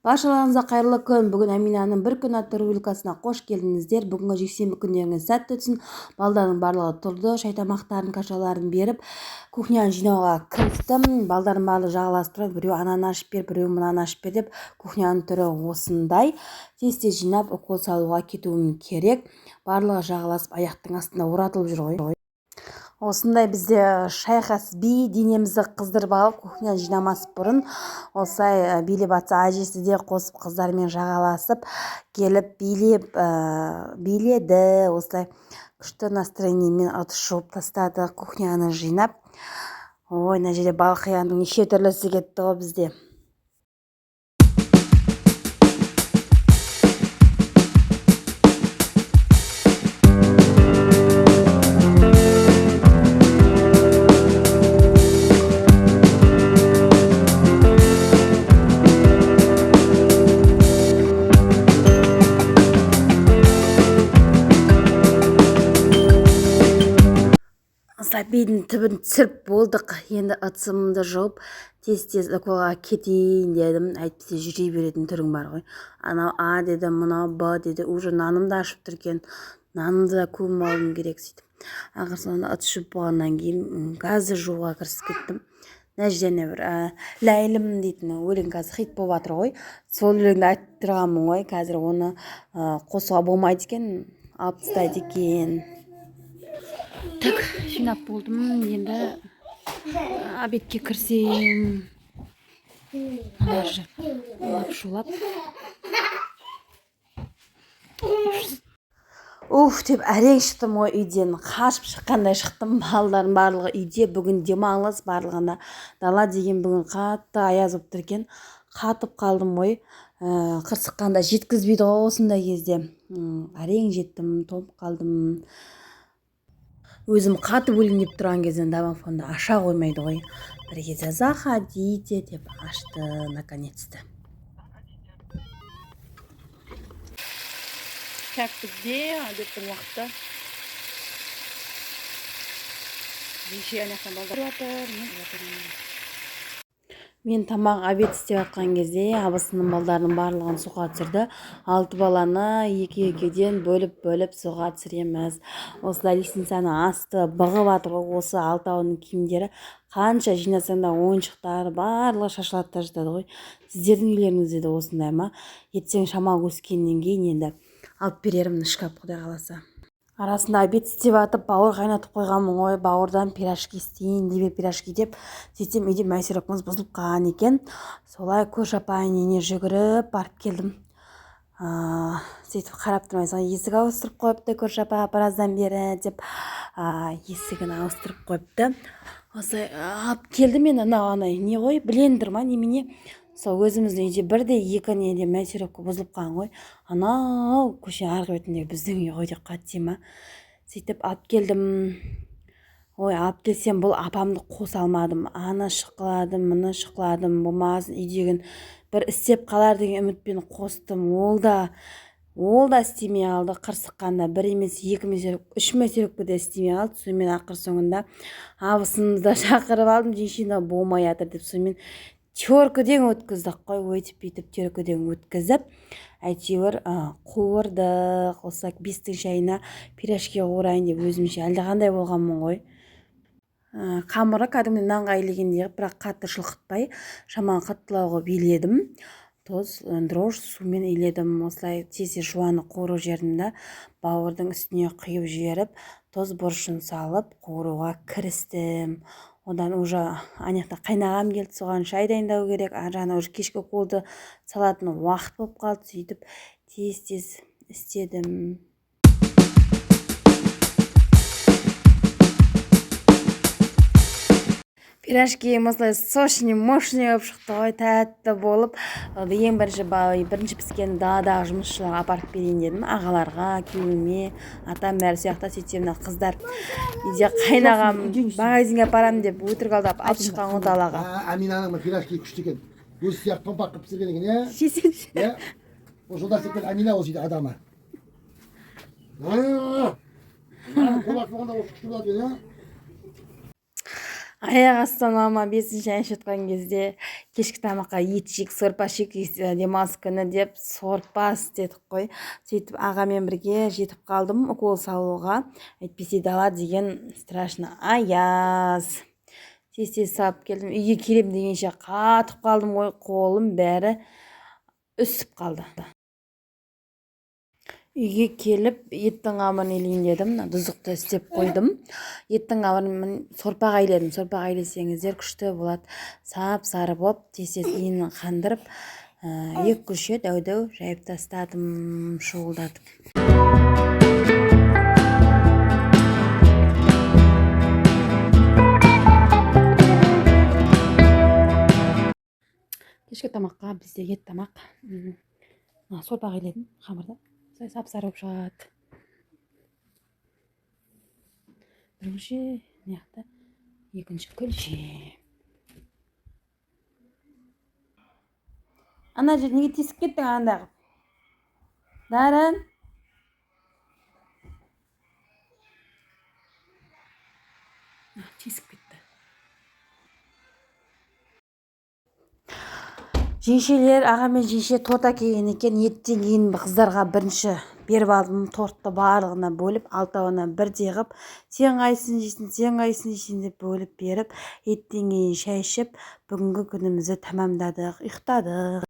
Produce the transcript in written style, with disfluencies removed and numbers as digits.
Баршаларыңызға қайырлы күн. Бүгін Аминаның бір күн атты рубрикасына қош келдіңіздер. Бүгінгі жексенбі күндеріңіз сәтті өтсін. Балдардың барлығы тұрды, шай тамақтарын, кашаларын беріп, кухняны жинауға кірістім. Балдардың барлығы жағаластырып, біреу ананы ашып бер, біреу мынаны ашып бер деп, кухняның түрі осындай. Тез-тез жинап, укол салуға кетуім керек. Барлығы жағаласып, аяқтың астында оратылып жүр ғой. Осындай бізде шайқас би денемізді қыздырып алып, кухня жинамас бұрын осылай билеп атса, әжесі де қосып қыздармен жағаласып келіп биледі. Осылай күшті настроениемен ыдыс жуып тастады, кухняны жинап. Ой, мына жерде балқияның неше түрлісі кетті ғой бізде. Бидің түбін түсіріп болдық. Енді ыдысымды жауып тез-тез уколға кетейін дедім. Әйтпесе жүре беретін түрің бар ғой. Анау А деді, мынау Б деді. Уже нанымды ашып тұр екен. Нанымды да көміп алуым керек сөйтіп. Ақыр соңында ыдыс жуып болғаннан кейін газды жууға кірісіп кеттім. Мына жерде бір ләйлім дейтін өлең қазір хит болып жатыр ғой. Сол өлеңді айтып тұрғанмын ғой. Қазір оны қосуға болмайды екен, алып тастайды екен. Так, жинап болдым. Енді обедке кірсем. Шулап. Деп әрең шықтым ғой үйден. Қашып шыққандай шықтым. Балалардың барлығы үйде. Бүгін демалыс, барлығында дала деген бүгін қатты аяз болып тұр екен. Қатып қалдым ғой. Қырсыққанда жеткізбейді ғой осындай кезде. Әрең жеттім, толып қалдым. Өзім қатып өлейін деп тұрған кезден домофонды аша қоймайды ғой. Бір кезде заходите деп ашты наконец-то. Кәптікте обедтің уақыты. Мен тамақ обед істеп жатқан кезде абысының балдарының барлығын суға түсірді. 6 баланы екі-екіден бөліп суға түсіреміз. Осылай лестницаны асты бағып жатыр ғой. Осы 6-ауының киімдері қанша жинасаң да ойыншықтары барлығы шашылады да жатады ғой. Сіздердің үйлеріңізде де осындай ма? Ертең шамал өскеннен кейін енді алып берерім шкаф, құдай қаласа. Арасында обед істеп атып, бауыр қайнатып қойғанмын ғой. Бауырдан пирожки істейін деп пирожки деп сөйтсем үйде мәйсерокымыз бұзылып қалған екен. Солай көрші апайын үйіне жүгіріп барып келдім. Сөйтіп қарап тұрмайсың, есік ауыстырып қойыпты көрші апа біраздан бері деп есігін ауыстырып қойыпты. Осылай алып келдім мен анау не ғой, блендер ма немене. Сол өзіміздің үйде бірде екі неде мәйсерокка бұзылып қалған ғой. Анау көше арғы бетіндегі біздің үй ғой деп қатты ма. Сөйтіп алып келдім. Ой, алып келсем бұл апамды қоса алмадым. Аны шықладым, мұны шықладым. Болмасын үйдеген бір істеп қалар деген үмітпен қостым. Ол да істемей алды. Қырсыққанда бір емес, екі мәйсерок, үш мәйсерокті де істемей алды. Сонымен ақыр соңында абысымды да шақырып алдым. Жеңшені болмай жатыр деп сонымен теркіден өткіздік қой, өйтіп бүйтіп теркіден өткізіп, әйтеуір қуырдық. Осы 5-тің шайына пирожки қуырайын деп өзімше әлдеқандай болғанмын ғой. Қамыры кәдімгі нанға илегендей, бірақ қатты шылқытпай, шамалы қаттылауға биледім. Тоз, дрожь сумен иледім. Осылай тез жуаны қуыру жерінде бауырдың үстіне құйып жіберіп, тоз бұрышын салып қуыруға кірістім. Одан уже анекта қайнағам келді, соған шай дайындау керек. Аржағына уже кешкі уколды салатын уақыт болып қалды. Сөйтіп тез-тез істедім. Пирожки осылай сочный, мощный болып шықты ғой, тәтті болып. Ең бірінші піскен даладағы жұмысшыларға апарып берейін дедім. Ағаларға, күйеуіме, атам бәрі сияқты. Сөйтсем қыздар үйде қайнағам магазинге апарамын деп өтірік алдап алып шыққан ғой далаға. Аминаның пирожки күшті екен. Өзі сияқты томпақ қылып пісірген екен, иә? Жесеңші. Иә. Ол жолдар секілді Амина осы үйде адамы. Қолақ болғанда осы күшті болады, иә? аяқ астынан мама 5-ші ән жатқан кезде кешкі тамаққа ет жейік, сорпа ішейік, демалыс күні деп сорпа істедік қой. Сөйтіп ағамен бірге жетіп қалдым укол салуға. Әйтпесе дала деген страшно аяз. Тез салып келдім. Үйге келем дегенше қатып қалдым ғой, қолым бәрі үсіп қалды. Үйге келіп еттің қамырын илейін дедім. Тұздықты істеп қойдым. Еттің қамырын сорпаға иледім. Сорпаға илесеңіздер күшті болады. Сап-сары болып, тез-тез иінін қандырып, 2 күрше дәу-дәу жайып тастадым, шуылдатып. Кешкі тамаққа бізде ет тамақ. Сорпаға иледім қамырды. Сап-сары болып шығады. Бірінші неяқта, екінші күлше. Ана жер неге тесіп кеттің андағы? Дарын? Тесіп кетті. Жеңшелер, аға мен жеңше торт әкелген екен. Еттен кейін қыздарға бірінші беріп алдым, тортты барлығына бөліп, алтауына бірдей қып, сен қайсысын жейсің, сен қайсысын жейсің деп бөліп беріп, еттен кейін шай ішіп, бүгінгі күнімізді тамамдадық, ұйықтадық.